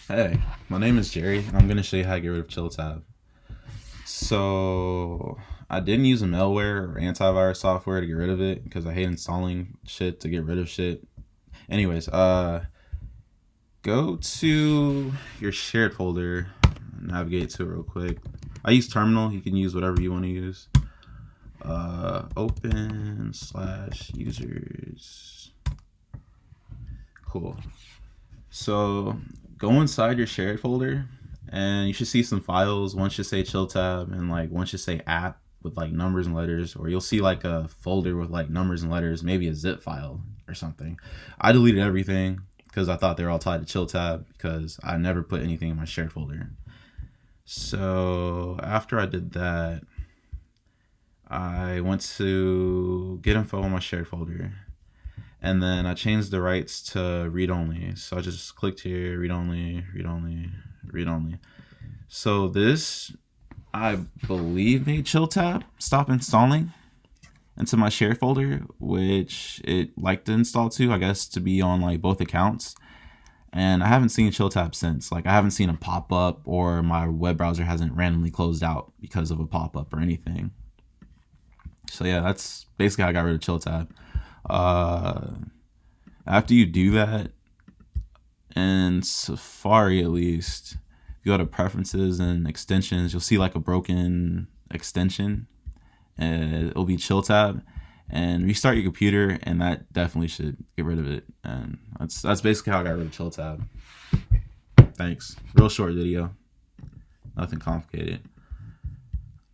Hey, my name is Jerry, and I'm going to show you how to get rid of Chill Tab. So, I didn't use a malware or antivirus software to get rid of it because I hate installing shit to get rid of shit. Anyways, go to your shared folder, navigate to it real quick. I use Terminal, you can use whatever you want to use. Open/users. Cool. So go inside your shared folder and you should see some files. One should say chill tab and like one should say app with like numbers and letters, or you'll see like a folder with like numbers and letters, maybe a zip file or something. I deleted everything because I thought they were all tied to chill tab because I never put anything in my shared folder. So after I did that, I went to get info on my shared folder, and then I changed the rights to read only. So I just clicked here, read only, read only, read only. So this, I believe, made Chill Tab stop installing into my share folder, which it liked to install to, I guess, to be on like both accounts. And I haven't seen Chill Tab since. Like I haven't seen a pop up, or my web browser hasn't randomly closed out because of a pop up or anything. So yeah, that's basically how I got rid of Chill Tab. Uh, After you do that, in Safari at least, if you go to preferences and extensions, you'll see like a broken extension, and it'll be Chill Tab. And restart your computer, and that definitely should get rid of it. And that's basically how I got rid of Chill Tab. Thanks. Real short video, nothing complicated.